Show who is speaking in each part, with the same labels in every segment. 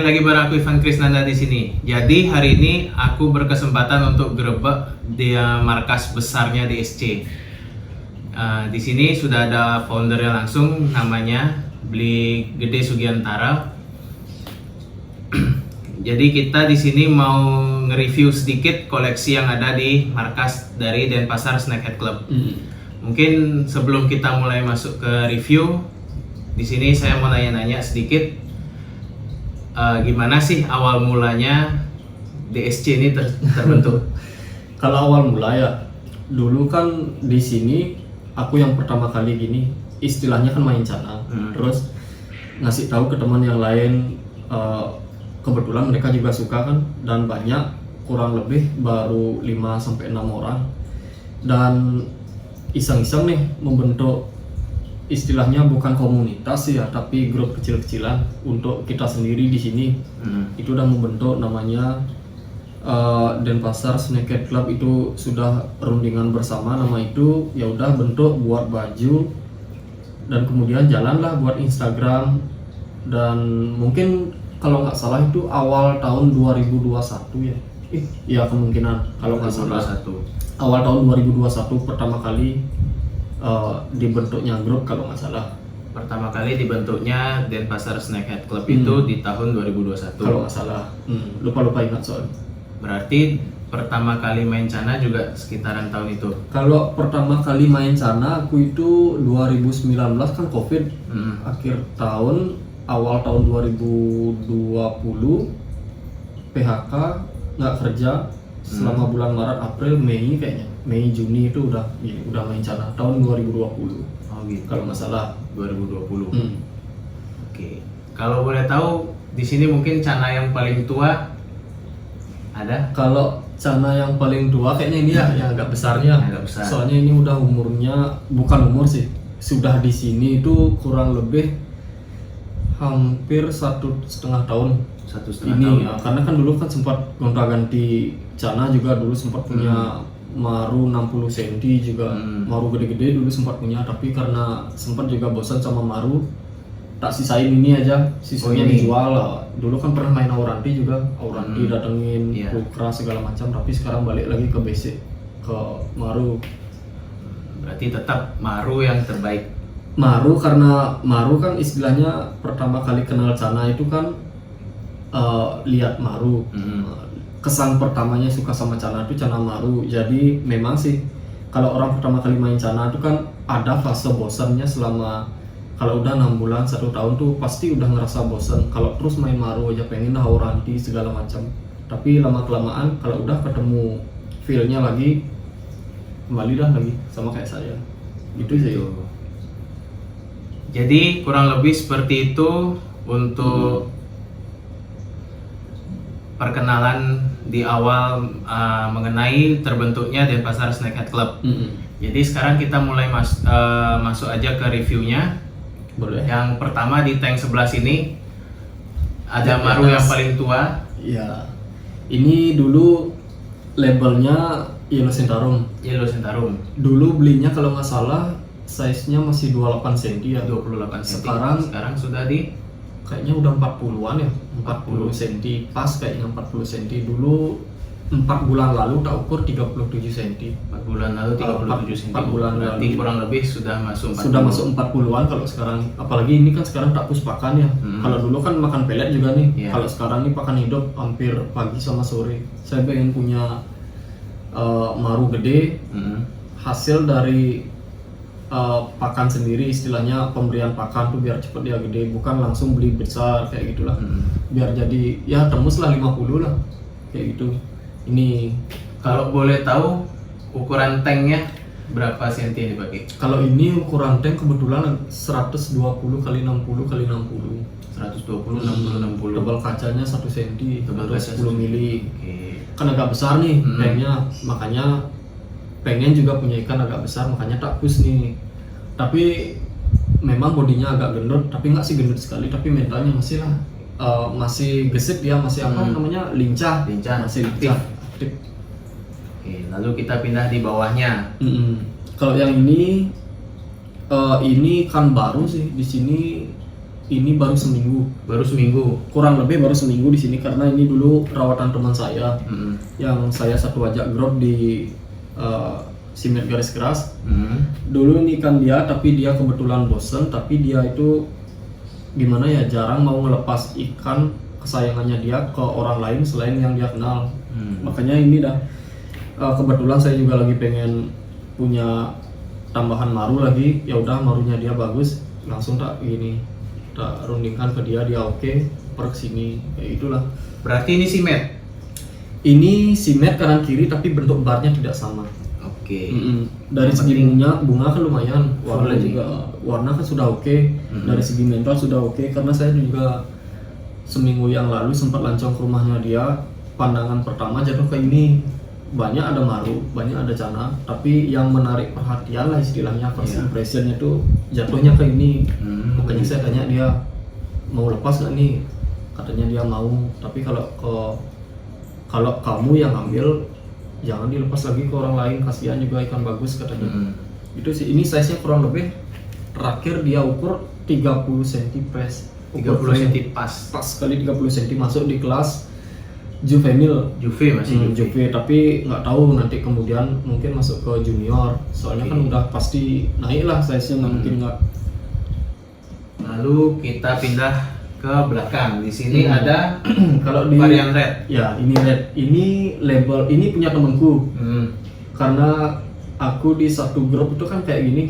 Speaker 1: kembali lagi bareng aku Ivan Krisnanda di sini. Jadi hari ini aku berkesempatan untuk gerebek di markas besarnya di SC. Di sini sudah ada foundernya langsung, namanya Beli Gede Sugiantara. Jadi kita di sini mau nge-review sedikit koleksi yang ada di markas dari Denpasar Snakehead Club. Mungkin sebelum kita mulai masuk ke review, di sini saya mau nanya-nanya sedikit. Gimana sih awal mulanya DSC ini terbentuk?
Speaker 2: Kalau awal mula ya, dulu kan di sini aku yang pertama kali gini, istilahnya kan main canang, terus ngasih tahu ke teman yang lain, kebetulan mereka juga suka kan, dan banyak, kurang lebih baru 5-6 orang, dan iseng-iseng nih membentuk, istilahnya bukan komunitas ya, tapi grup kecil-kecilan untuk kita sendiri di sini. Itu udah membentuk namanya Denpasar Snakehead Club. Itu sudah rundingan bersama nama itu, ya udah bentuk buat baju, dan kemudian jalanlah buat Instagram, dan mungkin kalau nggak salah itu awal tahun 2021 ya. Ya kemungkinan kalau nggak salah awal tahun 2021 pertama kali dibentuknya grup kalau nggak salah.
Speaker 1: Pertama kali dibentuknya Denpasar Snakehead Club itu di tahun 2021
Speaker 2: kalau nggak salah. Lupa ingat soalnya.
Speaker 1: Berarti pertama kali main Cana juga sekitaran tahun itu.
Speaker 2: Kalau pertama kali main Cana aku itu 2019 kan Covid. Akhir tahun, awal tahun 2020 PHK, nggak kerja selama bulan Maret, April, Mei kayaknya. Mei, Juni itu udah main Cana tahun 2020.
Speaker 1: Oh gitu.
Speaker 2: Kalau nggak salah
Speaker 1: 2020. Oke. Kalau boleh tahu di sini mungkin Cana yang paling tua ada?
Speaker 2: Kalau Cana yang paling tua kayaknya ini ya yang agak besarnya.
Speaker 1: Agak besar.
Speaker 2: Soalnya ini udah umurnya, bukan umur sih, sudah di sini itu kurang lebih hampir 1,5 tahun.
Speaker 1: 1,5
Speaker 2: ini
Speaker 1: tahun
Speaker 2: ya. Karena kan dulu kan sempat gonta-ganti Cana juga, dulu sempat punya Maru 60 cm juga. Maru gede-gede dulu sempat punya, tapi karena sempat juga bosan sama Maru, tak sisain ini aja, sisanya dijual lah. Dulu kan pernah main Auranti juga, Auranti datengin Kukra segala macam, tapi sekarang balik lagi ke basic, ke Maru.
Speaker 1: Berarti tetap Maru yang terbaik.
Speaker 2: Maru, karena Maru kan istilahnya pertama kali kenal Cana itu kan lihat Maru. Kesan pertamanya suka sama Cana itu Cana Maru. Jadi memang sih kalau orang pertama kali main Cana itu kan ada fase bosannya selama, kalau udah 6 bulan 1 tahun tuh pasti udah ngerasa bosan. Kalau terus main Maru aja pengen dah Auranti segala macam. Tapi lama kelamaan kalau udah ketemu feel-nya lagi, kembali dah lagi sama kayak saya. Gitu sih.
Speaker 1: Jadi kurang lebih seperti itu untuk perkenalan di awal mengenai terbentuknya Denpasar Snakehead Club. Jadi sekarang kita mulai masuk aja ke reviewnya.
Speaker 2: Boleh.
Speaker 1: Yang pertama di tank sebelah sini ada Maru yang paling tua.
Speaker 2: Ya, ini dulu labelnya Yellow Centarum.
Speaker 1: Yellow Centarum.
Speaker 2: Dulu belinya kalau nggak salah size-nya masih 28 cm ya.
Speaker 1: 28 cm. Sekarang sudah di
Speaker 2: kayaknya udah 40-an ya, 40 cm pas kayaknya, 40 cm. Dulu 4 bulan lalu tak ukur 37 cm.
Speaker 1: 4 bulan lalu 37 cm.
Speaker 2: 4 bulan
Speaker 1: berarti
Speaker 2: lalu
Speaker 1: kurang lebih sudah masuk 40.
Speaker 2: Sudah masuk 40-an kalau sekarang. Apalagi ini kan sekarang tak pakan ya. Kalau dulu kan makan pelet juga nih. Kalau sekarang ini pakan hidup hampir pagi sama sore. Saya pengen punya Maru gede. Hasil dari pakan sendiri, istilahnya pemberian pakan tuh biar cepet dia gede, bukan langsung beli besar kayak gitulah. Biar jadi ya tembus lah 50 lah kayak gitu. Ini
Speaker 1: kalau boleh tahu ukuran tanknya berapa cm yang dipakai?
Speaker 2: Kalau ini ukuran tank kebetulan 120 kali 60 kali 60.
Speaker 1: 120 60 60.
Speaker 2: Tebal kacanya 1 cm, terus 10 mili. Kan agak besar nih tanknya, makanya pengen juga punya ikan agak besar, makanya tak push nih. Tapi memang bodinya agak gendut, tapi nggak sih gendut sekali, tapi mentalnya masih lah, masih gesit dia, masih apa namanya, lincah, masih lincah, aktif.
Speaker 1: Oke, lalu kita pindah di bawahnya.
Speaker 2: Kalau yang ini kan baru sih di sini, ini baru seminggu.
Speaker 1: Baru seminggu.
Speaker 2: Kurang lebih baru seminggu di sini karena ini dulu rawatan teman saya yang saya satu ajak grup di Simet Garis Keras. Dulu ini kan dia, tapi dia kebetulan bosen, tapi dia itu gimana ya, jarang mau ngelepas ikan kesayangannya dia ke orang lain selain yang dia kenal. Makanya ini dah kebetulan saya juga lagi pengen punya tambahan maru lagi. Ya udah, marunya dia bagus, langsung tak rundingkan ke dia oke, per kesini kayak itulah.
Speaker 1: Berarti ini simet.
Speaker 2: Ini simet kanan kiri tapi bentuk barnya tidak sama.
Speaker 1: Oke.
Speaker 2: Dari segi bunga kan lumayan, warna
Speaker 1: Full
Speaker 2: juga warna kan sudah oke. Dari segi mental sudah oke, karena saya juga seminggu yang lalu sempat lancong ke rumahnya dia. Pandangan pertama jatuh ke ini, banyak ada maru, banyak ada cana, tapi yang menarik perhatian lah istilahnya first impressionnya tuh jatuhnya ke ini. Makanya saya tanya dia mau lepas nggak nih, katanya dia mau, tapi kalau kamu yang ambil jangan dilepas lagi ke orang lain, kasihan juga ikan bagus katanya. Itu sih, ini size nya kurang lebih terakhir dia ukur 30 cm press,
Speaker 1: 30 cm pas
Speaker 2: kali 30 cm, masuk di kelas juvenil.
Speaker 1: Juve masih
Speaker 2: Juve, tapi nggak tahu nanti kemudian mungkin masuk ke junior, soalnya kan udah pasti naik lah size nya, nggak mungkin nggak.
Speaker 1: Lalu kita pindah ke belakang. Di sini ada
Speaker 2: kalau di
Speaker 1: varian red.
Speaker 2: Ya, ini red. Ini label ini punya temanku. Karena aku di satu grup itu kan kayak gini,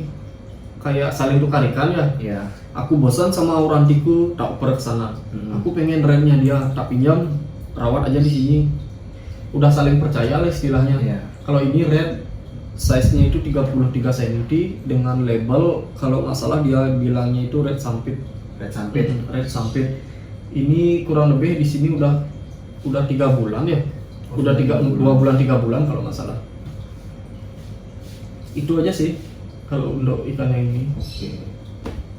Speaker 2: kayak saling tukar ikan ya.
Speaker 1: Ya.
Speaker 2: Aku bosan sama urantiku, tak oper ke sana. Aku pengen rednya dia, tak pinjam, rawat aja di sini. Udah saling percaya lah istilahnya.
Speaker 1: Ya.
Speaker 2: Kalau ini red, size-nya itu 33 cm dengan label, kalau nggak salah dia bilangnya itu red sampit. Red sampit. Ini kurang lebih di sini udah 3 bulan ya. Udah 2 bulan 3 bulan kalau nggak salah. Itu aja sih kalau untuk ikan yang ini.
Speaker 1: Oke.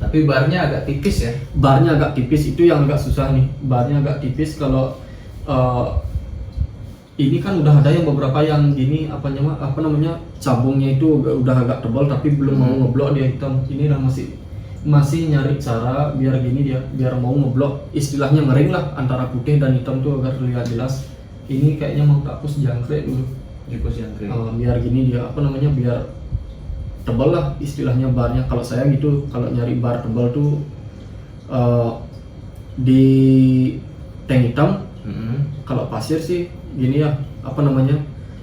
Speaker 1: Tapi barnya agak tipis ya.
Speaker 2: Barnya agak tipis, itu yang agak susah nih. Barnya agak tipis. Kalau ini kan udah ada yang beberapa yang gini apa namanya cabungnya itu udah agak tebal tapi belum mau ngeblok dia hitam. Ini udah masih nyari cara biar gini dia, biar mau ngeblok, istilahnya ngering lah antara putih dan hitam tuh agar terlihat jelas. Ini kayaknya mau tak hapus jangkrik dulu. Biar gini dia biar tebal lah istilahnya barnya. Kalau saya gitu, kalau nyari bar tebal tuh di tank hitam. Kalau pasir sih gini ya,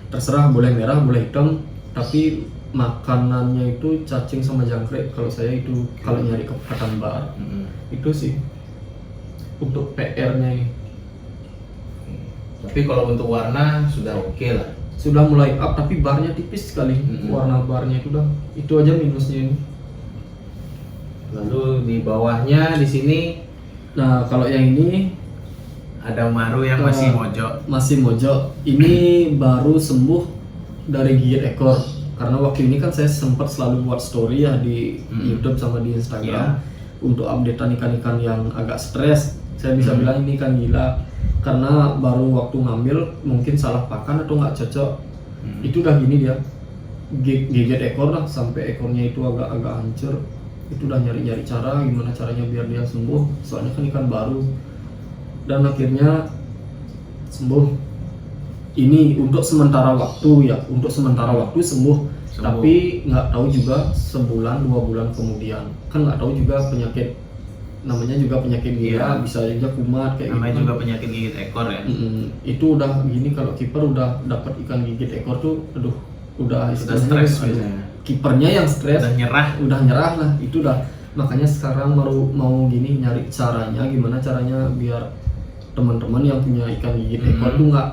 Speaker 2: terserah, boleh merah boleh hitam, tapi makanannya itu cacing sama jangkrik. Kalau saya itu kalau nyari kepekatan bar. Itu sih untuk PR-nya ini.
Speaker 1: Tapi kalau untuk warna sudah oke lah.
Speaker 2: Sudah mulai up, tapi barnya tipis sekali. Warna barnya itu aja minusnya ini.
Speaker 1: Lalu di bawahnya di sini,
Speaker 2: nah kalau yang ini
Speaker 1: ada maru yang masih mojok.
Speaker 2: Masih mojok. Ini baru sembuh dari gigit ekor. Karena waktu ini kan saya sempat selalu buat story ya di YouTube sama di Instagram untuk updatean ikan-ikan yang agak stres. Saya bisa bilang ini ikan gila karena baru waktu ngambil mungkin salah pakan atau nggak cocok. Itu udah gini dia, gigit ekor lah sampai ekornya itu agak-agak hancur. Itu udah nyari-nyari cara gimana caranya biar dia sembuh. Soalnya kan ikan baru. Dan akhirnya sembuh. Ini untuk sementara waktu ya, sembuh. Tapi nggak tahu juga sebulan 2 bulan kemudian, kan nggak tahu juga penyakit, namanya juga penyakit gila, bisa juga kumat kayak
Speaker 1: namanya
Speaker 2: gitu.
Speaker 1: juga penyakit gigit ekor ya.
Speaker 2: Itu udah gini, kalau kiper udah dapat ikan gigit ekor tuh, udah
Speaker 1: stres biasanya.
Speaker 2: Kipernya yang stres, udah nyerah lah. Itu udah, makanya sekarang mau gini nyari caranya, gimana caranya biar teman-teman yang punya ikan gigit ekor tuh nggak,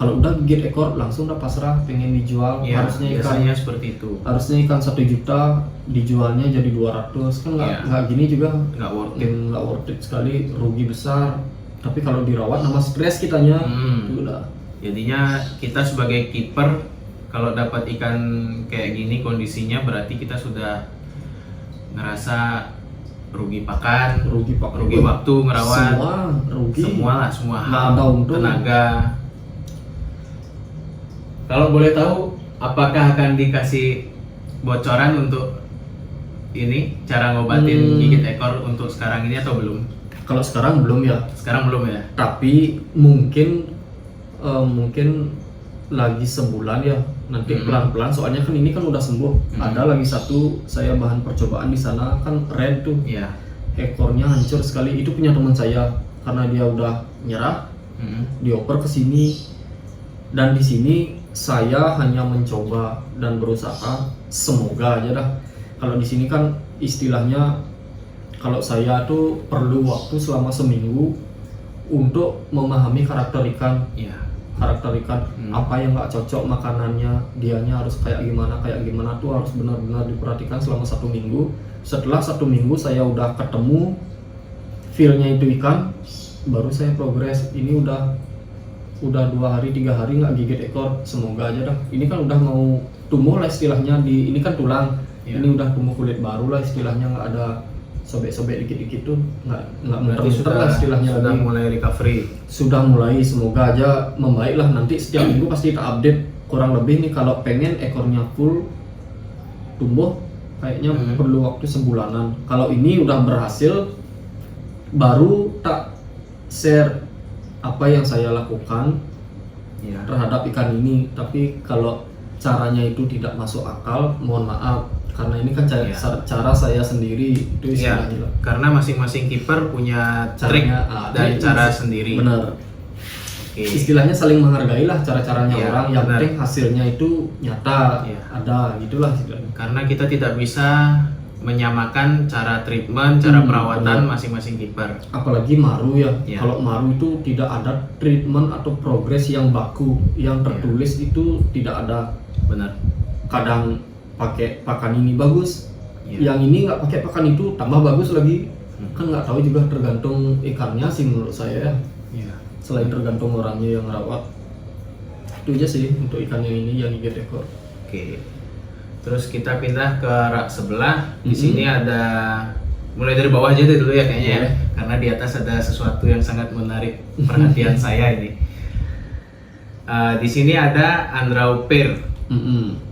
Speaker 2: kalau udah gigit ekor langsung udah pasrah pengen dijual.
Speaker 1: Ya,
Speaker 2: harusnya
Speaker 1: biasanya seperti itu.
Speaker 2: Harusnya ikan 1 juta dijualnya jadi 200 kan nggak gini juga,
Speaker 1: nggak
Speaker 2: worth it sekali, rugi besar. Tapi kalau dirawat nama stres kitanya itu udah.
Speaker 1: Jadinya kita sebagai kiper kalau dapat ikan kayak gini kondisinya berarti kita sudah ngerasa rugi pakan, rugi waktu ngerawat, semua hal, tenaga. Kalau boleh tahu, apakah akan dikasih bocoran untuk ini cara ngobatin gigit ekor untuk sekarang ini atau belum?
Speaker 2: Kalau sekarang belum ya.
Speaker 1: Sekarang belum ya?
Speaker 2: Tapi mungkin lagi sebulan ya, nanti pelan-pelan. Soalnya kan ini kan udah sembuh. Ada lagi satu saya bahan percobaan di sana kan red tuh.
Speaker 1: Iya.
Speaker 2: Ekornya hancur sekali. Itu punya teman saya karena dia udah nyerah. Dioper ke sini. Dan di sini saya hanya mencoba dan berusaha, semoga aja dah. Kalau di sini kan istilahnya kalau saya tuh perlu waktu selama seminggu untuk memahami karakter ikan.
Speaker 1: Iya.
Speaker 2: Karakter ikan, apa yang nggak cocok makanannya, dianya harus kayak gimana tuh harus benar-benar diperhatikan selama 1 minggu. Setelah 1 minggu saya udah ketemu feel-nya itu ikan, baru saya progres. Ini udah 2 hari 3 hari nggak gigit ekor, semoga aja dah. Ini kan udah mau tumbuh lah istilahnya, ini kan tulang, ini udah tumbuh kulit baru lah istilahnya, nggak ada sobek-sobek dikit-dikit tuh, nggak muter-muter lah istilahnya.
Speaker 1: Sudah
Speaker 2: lagi.
Speaker 1: mulai recovery.
Speaker 2: Sudah mulai, semoga aja membaik lah. Nanti setiap minggu pasti kita update kurang lebih nih. Kalau pengen ekornya full tumbuh kayaknya perlu waktu sebulanan. Kalau ini udah berhasil, baru tak share apa yang saya lakukan terhadap ikan ini. Tapi kalau caranya itu tidak masuk akal, mohon maaf, karena ini kan cara saya sendiri itu istilahnya.
Speaker 1: Karena masing-masing kiper punya trik dan cara sendiri.
Speaker 2: Benar.
Speaker 1: Oke.
Speaker 2: Istilahnya saling menghargai lah cara-caranya orang. Yang
Speaker 1: benar.
Speaker 2: penting hasilnya itu nyata, ada gitulah.
Speaker 1: Karena kita tidak bisa menyamakan cara treatment, cara perawatan masing-masing kiper.
Speaker 2: Apalagi maru ya. Kalau maru itu tidak ada treatment atau progres yang baku, yang tertulis itu tidak ada.
Speaker 1: Benar.
Speaker 2: Kadang pakai pakan ini bagus, yang ini nggak pakai pakan itu tambah bagus lagi. Kan nggak tahu juga, tergantung ikannya sih menurut saya. Selain tergantung orangnya yang rawat. Itu aja sih untuk ikan yang ini yang gigit ekor.
Speaker 1: Oke. Terus kita pindah ke rak sebelah. Di sini ada, mulai dari bawah aja dulu ya kayaknya ya. Karena di atas ada sesuatu yang sangat menarik perhatian saya ini. Di sini ada Andrauper.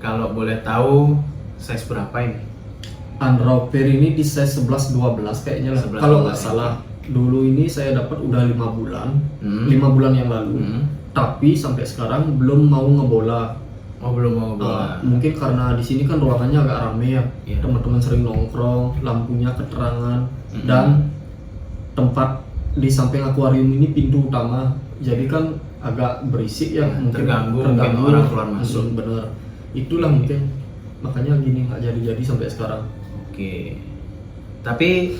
Speaker 1: Kalau boleh tahu size berapa ini?
Speaker 2: Andrauper ini di size 11-12 kayaknya lah. Kalau nggak salah. Dulu ini saya dapat udah 5 bulan. 5 bulan yang lalu. Tapi sampai sekarang belum mau ngebola.
Speaker 1: Oh, belum mau ngebola.
Speaker 2: Mungkin karena di sini kan ruangannya agak rame ya. Teman-teman sering nongkrong, lampunya keterangan, dan tempat di samping akuarium ini pintu utama. Jadi kan agak berisik ya, mungkin
Speaker 1: terganggu orang keluar masuk.
Speaker 2: Bener. Itulah mungkin makanya gini nggak jadi sampai sekarang.
Speaker 1: Oke. Tapi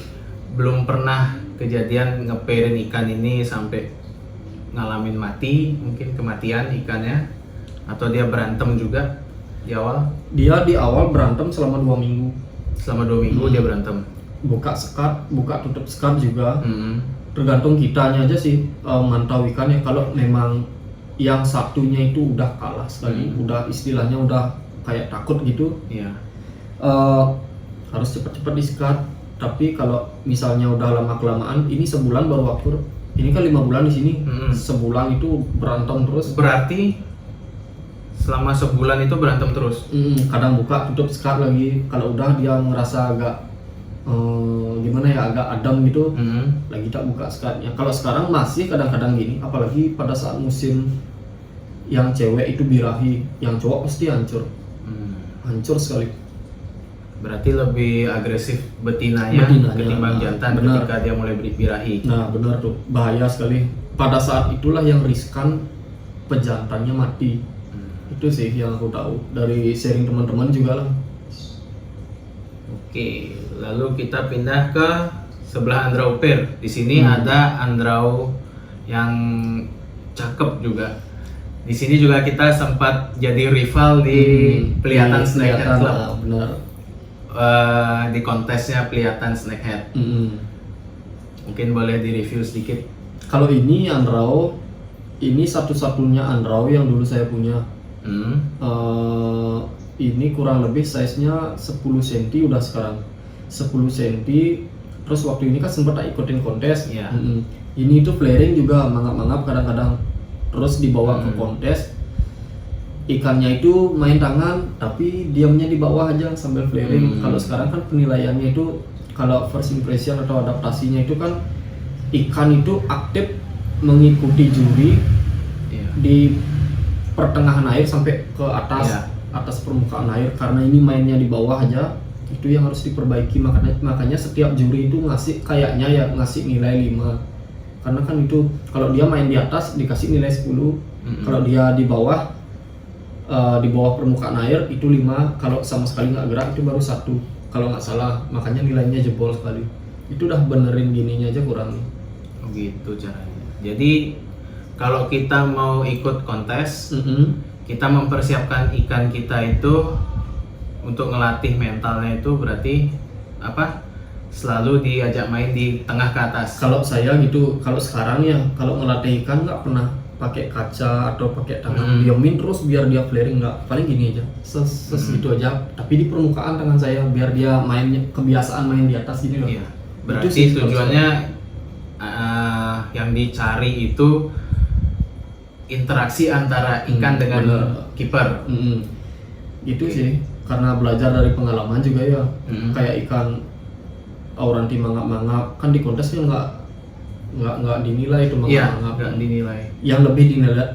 Speaker 1: belum pernah kejadian ngepairin ikan ini sampai ngalamin mati, mungkin kematian ikannya, atau dia berantem juga di awal?
Speaker 2: Dia di awal berantem selama 2 minggu.
Speaker 1: Selama 2 minggu dia berantem.
Speaker 2: Buka sekat, buka tutup sekat juga. Tergantung kitanya aja sih mantau ikannya. Kalau memang yang satunya itu udah kalah sekali, udah istilahnya udah kayak takut gitu, harus cepet-cepet disekat. Tapi kalau misalnya udah lama kelamaan, ini sebulan baru akur. Ini kan 5 bulan di sini, sebulan itu berantem terus.
Speaker 1: Berarti selama sebulan itu berantem terus?
Speaker 2: Kadang buka tutup sekat lagi. Kalau udah dia ngerasa agak gimana ya, agak adem gitu, lagi tak buka sekatnya. Kalau sekarang masih kadang-kadang gini, apalagi pada saat musim yang cewek itu birahi, yang cowok pasti hancur, hancur sekali.
Speaker 1: Berarti lebih agresif betinanya ketimbang jantan ketika dia mulai birahi.
Speaker 2: Nah benar tuh, bahaya sekali. Pada saat itulah yang riskan pejantannya mati. Itu sih yang aku tahu dari sharing teman-teman juga lah.
Speaker 1: Oke, lalu kita pindah ke sebelah Andrauper. Di sini ada Andrau yang cakep juga. Di sini juga kita sempat jadi rival di Pelihatan Snakehead Club.
Speaker 2: Benar.
Speaker 1: Di kontesnya Pelihatan Snakehead. Mungkin boleh direview sedikit.
Speaker 2: Kalau ini Andrau, ini satu-satunya Andrau yang dulu saya punya. Ini kurang lebih size-nya 10 cm udah sekarang. 10 cm. Terus waktu ini kan sempat ikutin kontes. Ini tuh flaring juga mangap-mangap kadang-kadang. Terus dibawa ke kontes. ikannya itu main tangan tapi diamnya di bawah aja sambil flaring. Kalau sekarang kan penilaiannya itu kalau first impression atau adaptasinya itu kan ikan itu aktif mengikuti juri di pertengahan air sampai ke atas permukaan air, karena ini mainnya di bawah aja. Itu yang harus diperbaiki, makanya setiap juri itu ngasih kayaknya ya ngasih nilai 5, karena kan itu kalau dia main di atas dikasih nilai 10, kalau dia di bawah permukaan air itu 5, kalau sama sekali nggak gerak itu baru 1 kalau nggak salah, makanya nilainya jebol sekali. Itu udah benerin gininya aja kurang.
Speaker 1: Oh gitu caranya. Jadi kalau kita mau ikut kontes, kita mempersiapkan ikan kita itu untuk ngelatih mentalnya itu berarti apa? Selalu diajak main di tengah ke atas.
Speaker 2: Kalau saya gitu, kalau sekarang ya kalau ngelatih ikan nggak pernah pakai kaca atau pakai tangan diamin terus biar dia flaring, nggak, paling gini aja gitu aja, tapi di permukaan tangan saya biar dia mainnya kebiasaan main di atas gini loh.
Speaker 1: Iya. Berarti tujuannya yang dicari itu interaksi antara ikan dengan kiper.
Speaker 2: Itu sih karena belajar dari pengalaman juga ya. Kayak ikan auranti mangap-mangap kan di kontesnya nggak dinilai itu mangap-mangap.
Speaker 1: Nggak dinilai.
Speaker 2: Yang lebih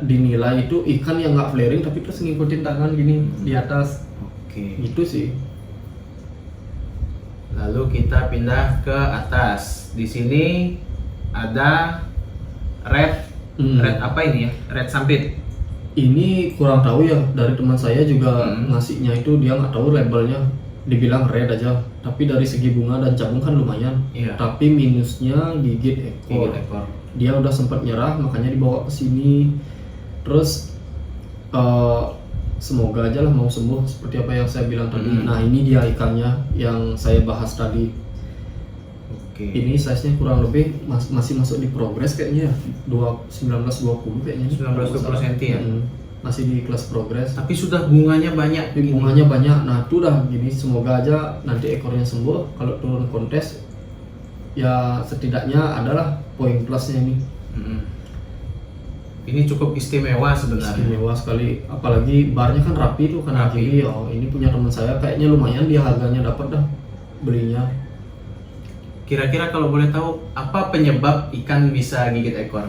Speaker 2: dinilai itu ikan yang nggak flaring tapi terus ngikutin tangan gini di atas.
Speaker 1: Oke.
Speaker 2: Gitu sih.
Speaker 1: Lalu kita pindah ke atas. Di sini ada red apa ini ya? Red sampit.
Speaker 2: Ini kurang tahu ya, dari teman saya juga ngasihnya itu dia nggak tahu labelnya, dibilang red aja, tapi dari segi bunga dan cabung kan lumayan. Tapi minusnya gigit ekor. Dia udah sempat nyerah makanya dibawa ke sini. Terus semoga aja lah mau sembuh seperti apa yang saya bilang tadi. Nah ini dia ikannya yang saya bahas tadi. Ini size-nya kurang lebih masih masuk di progres kayaknya, 19-20 kayaknya.
Speaker 1: 19-20 cm ya.
Speaker 2: Masih di kelas progres.
Speaker 1: Tapi sudah bunganya banyak.
Speaker 2: Bunganya banyak. Nah itu udah gini, semoga aja nanti ekornya sembuh. Kalau turun kontes ya setidaknya adalah poin plusnya ini.
Speaker 1: Ini cukup istimewa sebenarnya.
Speaker 2: Istimewa sekali, apalagi barnya kan rapi tuh kan rapi. Oh ini punya teman saya kayaknya lumayan, dia harganya dapat dah belinya.
Speaker 1: Kira-kira kalau boleh tahu apa penyebab ikan bisa gigit ekor?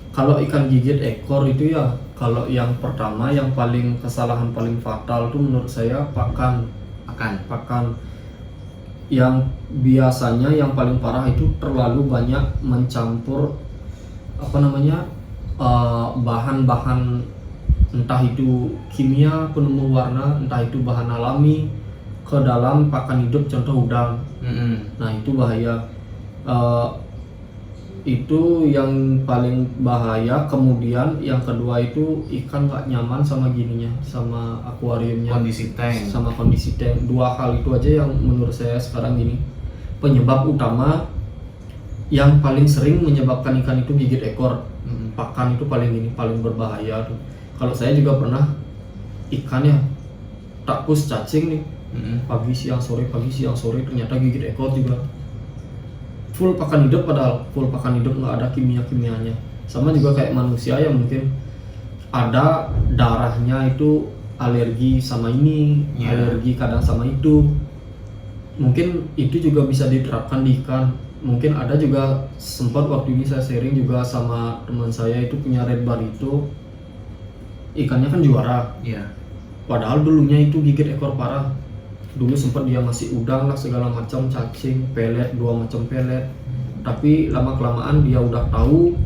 Speaker 2: Kalau ikan gigit ekor itu ya, kalau yang pertama yang paling kesalahan paling fatal tuh menurut saya pakan. Yang biasanya yang paling parah itu terlalu banyak mencampur bahan-bahan, entah itu kimia penumbuh warna, entah itu bahan alami ke dalam pakan hidup, contoh udang. Nah itu bahaya. Itu yang paling bahaya. Kemudian yang kedua itu ikan nggak nyaman sama gininya, sama akuariumnya, sama kondisi tank. Dua hal itu aja yang menurut saya sekarang gini penyebab utama yang paling sering menyebabkan ikan itu gigit ekor. Pakan itu paling berbahaya tuh. Kalau saya juga pernah ikannya tak push cacing nih, pagi siang sore ternyata gigit ekor juga. Full pakan hidup, padahal full pakan hidup, nggak ada kimia-kimianya. Sama juga kayak manusia yang mungkin ada darahnya itu alergi sama ini, alergi kadang sama itu. Mungkin itu juga bisa diterapkan di ikan. Mungkin ada juga, sempat waktu ini saya sharing juga sama teman saya itu punya red barito. Ikannya kan juara. Padahal dulunya itu gigit ekor parah. Dulu sempat dia ngasih udang lah segala macam, cacing, pelet, 2 macam pelet. Tapi lama kelamaan dia udah tahu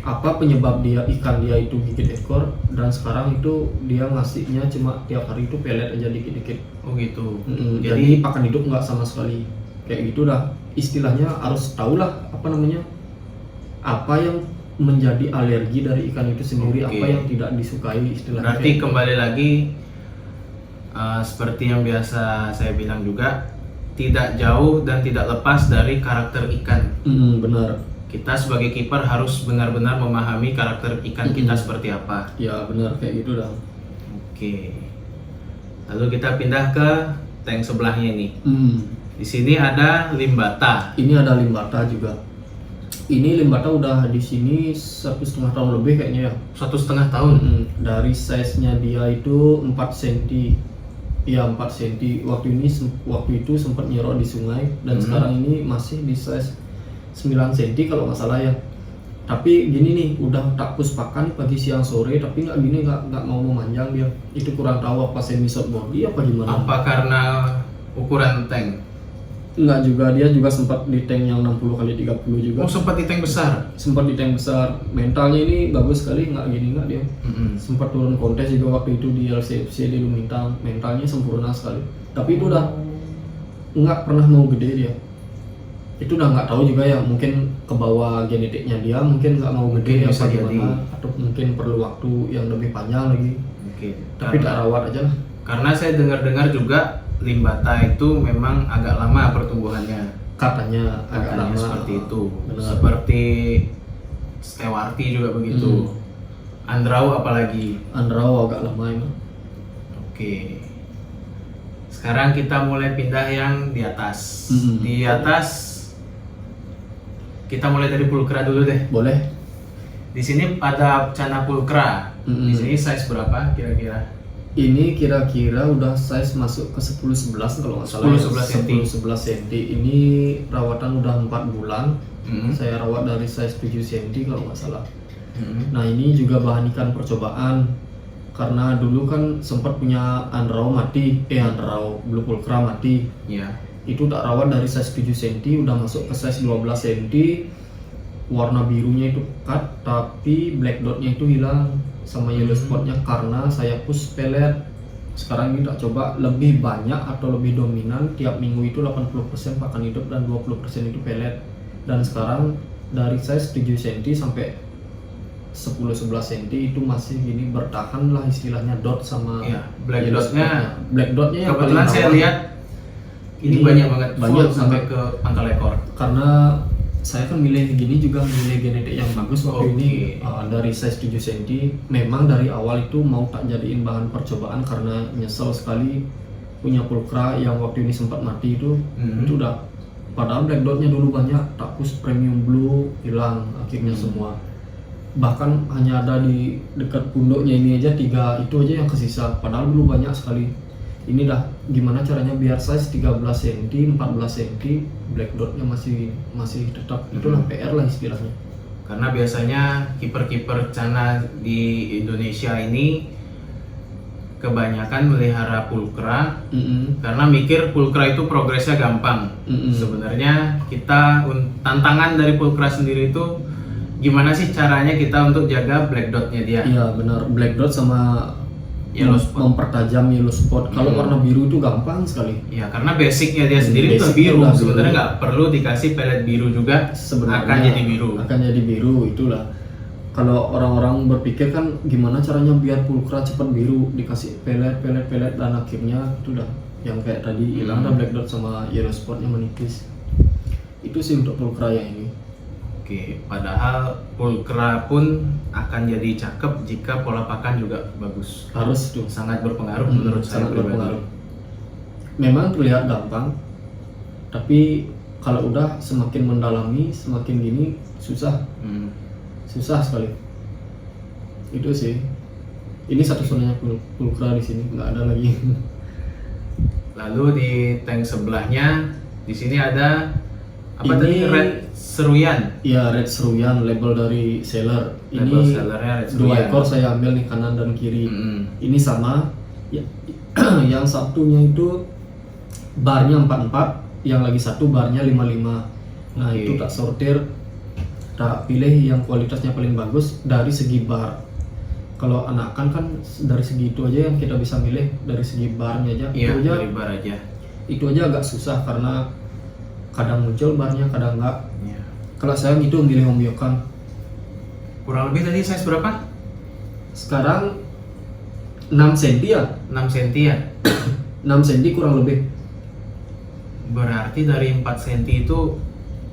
Speaker 2: apa penyebab ikan dia itu gigit ekor, dan sekarang itu dia ngasihnya cuma tiap hari itu pelet aja dikit-dikit.
Speaker 1: Oh gitu.
Speaker 2: Jadi pakan hidup nggak sama sekali. Kayak gitu dah. Istilahnya harus tahu lah apa yang menjadi alergi dari ikan itu sendiri, apa yang tidak disukai istilahnya.
Speaker 1: Berarti kembali lagi seperti yang biasa saya bilang juga, tidak jauh dan tidak lepas dari karakter ikan.
Speaker 2: Benar.
Speaker 1: Kita sebagai kiper harus benar-benar memahami karakter ikan kita seperti apa.
Speaker 2: Ya benar, kayak gitu dah.
Speaker 1: Oke. Lalu kita pindah ke tank sebelahnya ini. Di sini ada limbata.
Speaker 2: Ini ada limbata juga. Ini Limbata udah di sini 1,5 tahun lebih kayaknya ya.
Speaker 1: 1,5 tahun.
Speaker 2: Dari size-nya dia itu 4 cm. Iya 4 cm. Waktu itu sempat nyerok di sungai dan sekarang ini masih di size 9 cm kalau nggak salah ya. Tapi gini nih, udah tak puspakan pagi siang sore, tapi nggak mau memanjang dia. Itu kurang tahu apa semi short body apa gimana.
Speaker 1: Apa karena ukuran tank?
Speaker 2: Enggak juga, dia juga sempat di tank yang 60x30 juga.
Speaker 1: Oh, sempat di tank besar.
Speaker 2: Sempat di tank besar. Mentalnya ini bagus sekali, nggak dia. Sempat turun kontes juga waktu itu di LCFC di Lumintang. Mentalnya sempurna sekali. Tapi itu udah nggak pernah mau gede dia. Itu udah nggak tahu juga ya, mungkin ke bawah genetiknya dia, mungkin nggak mau gede
Speaker 1: Mungkin
Speaker 2: apa
Speaker 1: bisa
Speaker 2: gimana,
Speaker 1: jadi.
Speaker 2: atau mungkin perlu waktu yang lebih panjang lagi.
Speaker 1: Oke.
Speaker 2: Tapi tak rawat aja lah.
Speaker 1: Karena saya dengar-dengar juga Limbata itu memang agak lama pertumbuhannya.
Speaker 2: Katanya agak
Speaker 1: Katanya
Speaker 2: lama.
Speaker 1: seperti itu.
Speaker 2: Benar.
Speaker 1: Seperti Stewarti juga begitu. Andrau apalagi.
Speaker 2: Andrau agak lama emang.
Speaker 1: Oke. Sekarang kita mulai pindah yang di atas.
Speaker 2: Mm-mm.
Speaker 1: Di atas kita mulai dari pulkra dulu deh.
Speaker 2: Boleh.
Speaker 1: Di sini ada Cana pulkra.
Speaker 2: Mm-mm.
Speaker 1: Di sini size berapa kira-kira?
Speaker 2: Ini kira-kira udah size masuk ke 10-11 kalau nggak salah.
Speaker 1: 10-11 cm.
Speaker 2: 10-11 cm. Ini rawatan udah 4 bulan. Saya rawat dari size 7 cm kalau nggak salah. Nah ini juga bahan ikan percobaan. Karena dulu kan sempat punya Andrau Blue Pulcra mati.
Speaker 1: Ya.
Speaker 2: Itu tak rawat dari size 7 cm udah masuk ke size 12 cm. Warna birunya itu pekat, tapi black dotnya itu hilang sama yellow spotnya karena saya push pelet. Sekarang ini tak coba lebih banyak atau lebih dominan, tiap minggu itu 80% pakan hidup dan 20% itu pelet. Dan sekarang dari size 7 cm sampai 10-11 cm itu masih gini bertahan lah istilahnya dot sama
Speaker 1: Iya, black
Speaker 2: yellow
Speaker 1: dotnya.
Speaker 2: spotnya. Black dotnya yang
Speaker 1: Kebetulan
Speaker 2: paling
Speaker 1: saya
Speaker 2: rawan.
Speaker 1: lihat ini banyak banget,
Speaker 2: banyak
Speaker 1: full sampai ke pangkal ekor.
Speaker 2: Karena saya kan milih gini juga milih genetik yang bagus waktu
Speaker 1: Oke.
Speaker 2: ini dari size 7 cm. Memang dari awal itu mau tak jadiin bahan percobaan karena nyesel sekali punya pulkra yang waktu ini sempat mati itu. Itu udah, padahal black dotnya dulu banyak, tak push premium blue hilang akhirnya semua. Bahkan hanya ada di dekat punduknya ini aja 3 itu aja yang kesisa, padahal dulu banyak sekali. Ini dah gimana caranya biar size 13 cm, 14 cm black dotnya masih tetap, itulah PR lah istilahnya.
Speaker 1: Karena biasanya kiper-kiper Cana di Indonesia ini kebanyakan melihara pulkra karena mikir pulkra itu progresnya gampang. Sebenarnya tantangan dari pulkra sendiri itu gimana sih caranya kita untuk jaga black dotnya dia?
Speaker 2: Iya benar, black dot sama
Speaker 1: Yellow spot.
Speaker 2: mempertajam yellow spot. Kalau warna biru itu gampang sekali.
Speaker 1: Ya karena basicnya dia sendiri udah
Speaker 2: Basicnya
Speaker 1: biru.
Speaker 2: udah biru.
Speaker 1: Sebenarnya nggak perlu dikasih pelet biru juga,
Speaker 2: Sebenarnya
Speaker 1: akan jadi biru.
Speaker 2: Akan jadi biru, itulah. Kalau orang-orang berpikir kan gimana caranya biar pulkra cepat biru, dikasih pelet dan akhirnya itu dah yang kayak tadi hilang dah black dot sama yellow spotnya menipis. Itu sih untuk pulkra yang ini.
Speaker 1: Oke, padahal pulkra pun akan jadi cakep jika pola pakan juga bagus.
Speaker 2: Harus tuh.
Speaker 1: Sangat berpengaruh menurut saya
Speaker 2: Sangat
Speaker 1: pribadi.
Speaker 2: berpengaruh. Memang terlihat gampang, tapi kalau udah semakin mendalami, semakin gini susah. Susah sekali. Itu sih. Ini satu-satunya pulkra di sini, nggak ada lagi.
Speaker 1: Lalu di tank sebelahnya, di sini ada apa
Speaker 2: Ini-
Speaker 1: tadi, red seruyan.
Speaker 2: Ya, red seruyan label dari seller.
Speaker 1: Label
Speaker 2: Ini
Speaker 1: sellernya red
Speaker 2: 2
Speaker 1: seruyan.
Speaker 2: ekor saya ambil nih kanan dan kiri. Ini sama. Ya, yang satunya itu barnya 44, yang lagi satu barnya 55. Nah,
Speaker 1: Oke.
Speaker 2: itu tak sortir, tak pilih yang kualitasnya paling bagus dari segi bar. Kalau anakan kan dari segi itu aja yang kita bisa milih, dari segi barnya aja.
Speaker 1: Iya,
Speaker 2: Itu aja
Speaker 1: dari bar aja.
Speaker 2: itu aja agak susah karena kadang muncul barnya, kadang enggak.
Speaker 1: Iya.
Speaker 2: Kalau saya gitu milih hombiokan.
Speaker 1: Kurang lebih tadi size berapa?
Speaker 2: Sekarang 6 cm ya?
Speaker 1: 6 cm ya?
Speaker 2: 6 cm kurang lebih.
Speaker 1: Berarti dari 4 cm itu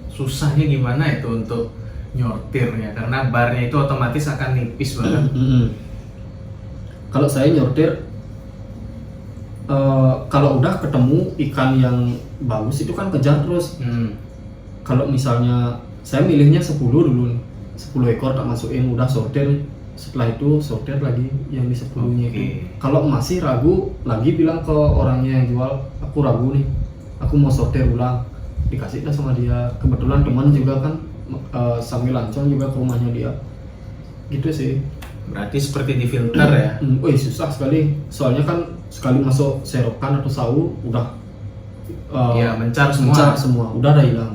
Speaker 1: susahnya gimana itu untuk nyortirnya, karena barnya itu otomatis akan nipis banget.
Speaker 2: Kalau saya nyortir, kalau udah ketemu ikan yang bagus itu kan kejar terus. Kalau misalnya saya milihnya 10 dulu nih. 10 ekor tak masukin, udah sortir. Setelah itu sortir lagi yang di 10-nya itu. Kalau masih ragu lagi bilang ke orangnya yang jual, aku ragu nih, aku mau sortir ulang, dikasih dah sama dia. Kebetulan teman juga kan sambil lancong juga ke rumahnya dia, gitu sih.
Speaker 1: Berarti seperti di filter ya?
Speaker 2: Wih susah sekali, soalnya kan sekali masuk serokan atau sawu udah
Speaker 1: ya mencar semua.
Speaker 2: Udah ada hilang.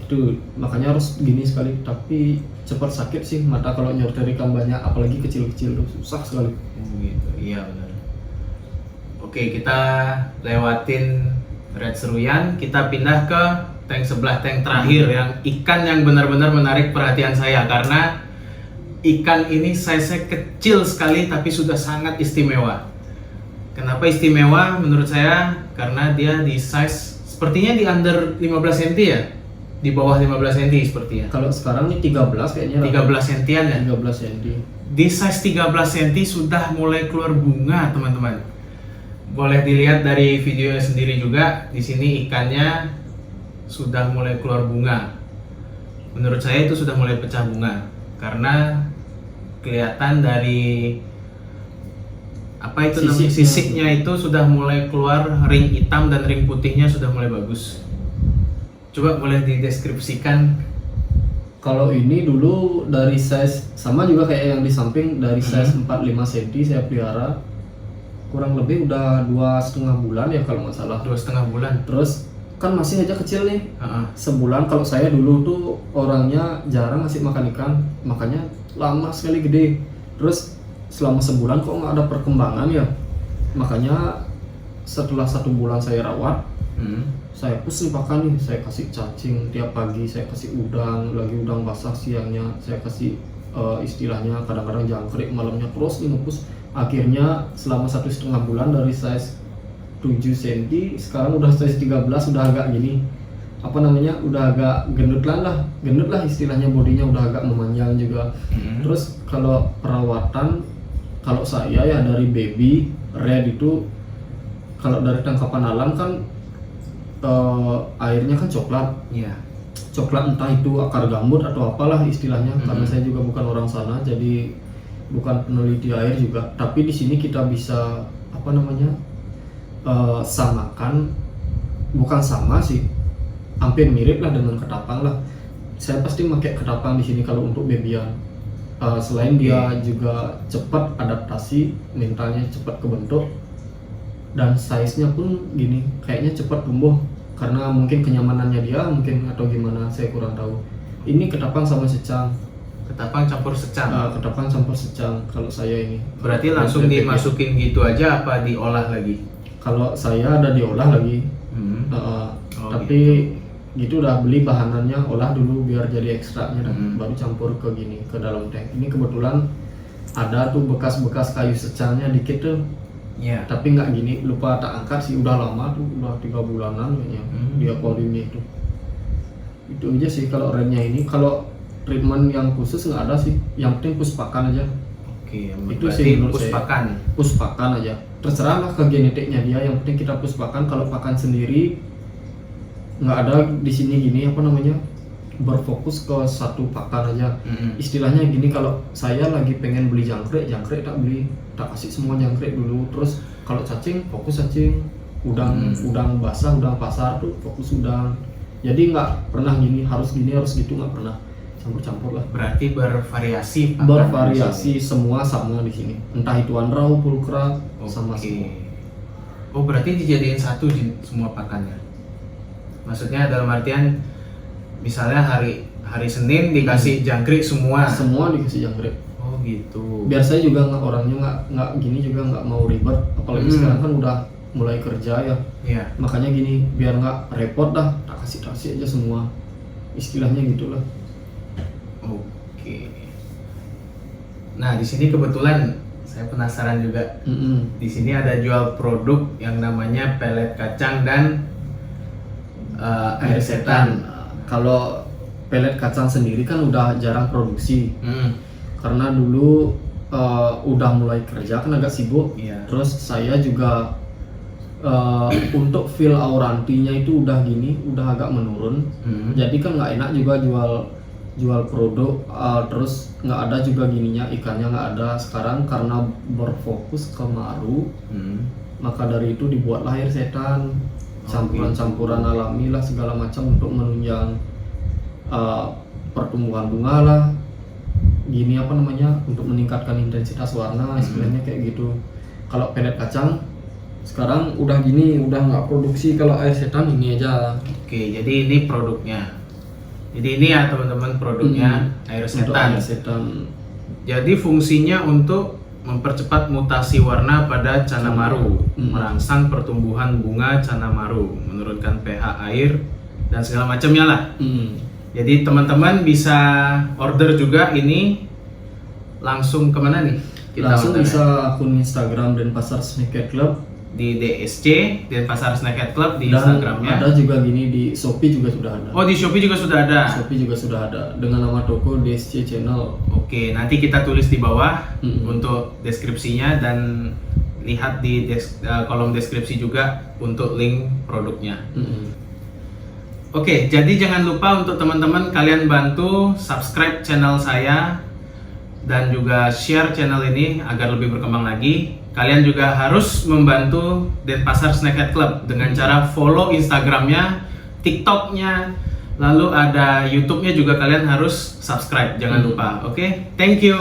Speaker 2: Itu makanya harus gini sekali, tapi cepat sakit sih mata kalau nyortir ikan banyak, apalagi kecil-kecil tuh susah sekali.
Speaker 1: Gitu, iya benar. Oke, kita lewatin red seruyan, kita pindah ke tank sebelah, tank terakhir yang ikan yang benar-benar menarik perhatian saya karena ikan ini size-nya kecil sekali tapi sudah sangat istimewa. Kenapa istimewa menurut saya? Karena dia di size sepertinya di under 15 cm ya? Di bawah 15 cm sepertinya.
Speaker 2: Kalau sekarang ini 13 kayaknya.
Speaker 1: 13 cm ya?
Speaker 2: 13 cm.
Speaker 1: Di size 13 cm sudah mulai keluar bunga, teman-teman. Boleh dilihat dari videonya sendiri juga. Di sini ikannya sudah mulai keluar bunga. Menurut saya itu sudah mulai pecah bunga karena kelihatan dari apa itu namanya, sisiknya itu sudah mulai keluar ring hitam dan ring putihnya sudah mulai bagus. Coba boleh dideskripsikan.
Speaker 2: Kalau ini dulu dari size sama juga kayak yang di samping, dari size 45 cm saya pelihara, kurang lebih udah 2,5 bulan ya kalau nggak salah.
Speaker 1: 2,5 bulan.
Speaker 2: Terus kan masih aja kecil nih. Sebulan. Kalau saya dulu tuh orangnya jarang ngasih makan ikan, makanya lama sekali gede. Terus selama sebulan kok nggak ada perkembangan ya, makanya setelah 1 bulan saya rawat, saya pusing pakan nih, saya kasih cacing tiap pagi, saya kasih udang, lagi udang basah siangnya, saya kasih istilahnya kadang-kadang jangkrik malamnya, terus nih ngepus. Akhirnya selama 1,5 bulan dari size 7 cm sekarang udah size 13, udah agak gini, apa namanya, udah agak gendut lah istilahnya, bodinya udah agak memanjang juga. Terus kalau perawatan, kalau saya ya dari baby red itu, kalau dari tangkapan alam kan airnya kan coklat. Coklat, entah itu akar gambut atau apalah istilahnya. Karena saya juga bukan orang sana, jadi bukan peneliti air juga. Tapi di sini kita bisa apa namanya, samakan, bukan sama sih, hampir mirip lah dengan ketapang lah. Saya pasti pakai ketapang di sini kalau untuk babyan. Selain dia juga cepat adaptasi, mentalnya cepat kebentuk, dan size-nya pun gini, kayaknya cepat tumbuh karena mungkin kenyamanannya dia mungkin, atau gimana saya kurang tahu. Ini ketapang sama secang.
Speaker 1: Ketapang campur secang.
Speaker 2: Ketapang campur secang kalau saya ini.
Speaker 1: Berarti langsung dimasukin gitu aja apa diolah lagi?
Speaker 2: Kalau saya ada diolah lagi. Tapi gitu udah beli bahanannya, olah dulu biar jadi ekstraknya, baru campur ke gini, ke dalam tank. Ini kebetulan ada tuh bekas-bekas kayu secangnya dikit tuh. Tapi nggak gini, lupa tak angkat sih, udah lama tuh, udah 3 bulanan kayaknya di akuariumnya itu. Itu aja sih kalau rednya ini. Kalau treatment yang khusus nggak ada sih, yang penting puspakan aja. Itu sih
Speaker 1: puspakan.
Speaker 2: Puspakan aja, terserah lah ke genetiknya dia, yang penting kita puspakan. Kalau pakan sendiri nggak ada di sini gini, apa namanya, berfokus ke satu pakan aja. Istilahnya gini, kalau saya lagi pengen beli jangkrik tak beli, tak kasih semua jangkrik dulu. Terus kalau cacing, fokus cacing. Udang basah, udang pasar tuh fokus udang. Jadi nggak pernah gini, harus gitu, nggak pernah campur-campur lah.
Speaker 1: Berarti bervariasi.
Speaker 2: Bervariasi, semua sama di sini. Entah itu anrau, pulkra, sama semua.
Speaker 1: Oh, berarti dijadiin satu semua pakannya. Maksudnya dalam artian misalnya hari Senin dikasih jangkrik semua
Speaker 2: dikasih jangkrik.
Speaker 1: Oh gitu.
Speaker 2: Biar saya juga orangnya nggak gini, juga nggak mau ribet, apalagi sekarang kan udah mulai kerja ya. Makanya gini, biar nggak repot dah, tak kasih aja semua, istilahnya gitulah.
Speaker 1: Oke. Nah, di sini kebetulan saya penasaran juga. Di sini ada jual produk yang namanya pelet kacang dan air setan.
Speaker 2: Kalau pelet kacang sendiri kan udah jarang produksi, karena dulu udah mulai kerja kan agak sibuk. Terus saya juga untuk feel aurantinya itu udah gini, udah agak menurun. Jadi kan nggak enak juga jual jual produk, terus nggak ada juga gininya, ikannya nggak ada. Sekarang karena berfokus ke maru, maka dari itu dibuatlah air setan, campuran-campuran alami lah segala macam untuk menunjang pertumbuhan bunga lah, gini apa namanya, untuk meningkatkan intensitas warna, istilahnya kayak gitu. Kalau pelet kacang sekarang udah gini, udah nggak produksi kalau air setan ini aja.
Speaker 1: Oke, jadi ini produknya. Jadi ini ya teman-teman produknya air
Speaker 2: Untuk
Speaker 1: setan.
Speaker 2: air setan.
Speaker 1: Jadi fungsinya untuk mempercepat mutasi warna pada cana maru, merangsang pertumbuhan bunga cana maru, menurunkan pH air dan segala macamnya lah. Jadi teman-teman bisa order juga ini langsung kemana nih?
Speaker 2: Langsung
Speaker 1: order
Speaker 2: bisa akun Instagram Denpasar Snakehead Club
Speaker 1: di DSC Denpasar Snakehead Club di
Speaker 2: dan
Speaker 1: Instagramnya.
Speaker 2: ada juga gini di Shopee juga sudah ada.
Speaker 1: Oh, di Shopee juga sudah ada.
Speaker 2: Shopee juga sudah ada dengan nama toko DSC Channel.
Speaker 1: Oke, nanti kita tulis di bawah untuk deskripsinya dan lihat di kolom deskripsi juga untuk link produknya. Oke, jadi jangan lupa untuk teman-teman kalian bantu subscribe channel saya dan juga share channel ini agar lebih berkembang lagi. Kalian juga harus membantu Denpasar Snakehead Club dengan cara follow Instagramnya, TikToknya, lalu ada YouTube-nya juga kalian harus subscribe. Jangan lupa. Oke, thank you.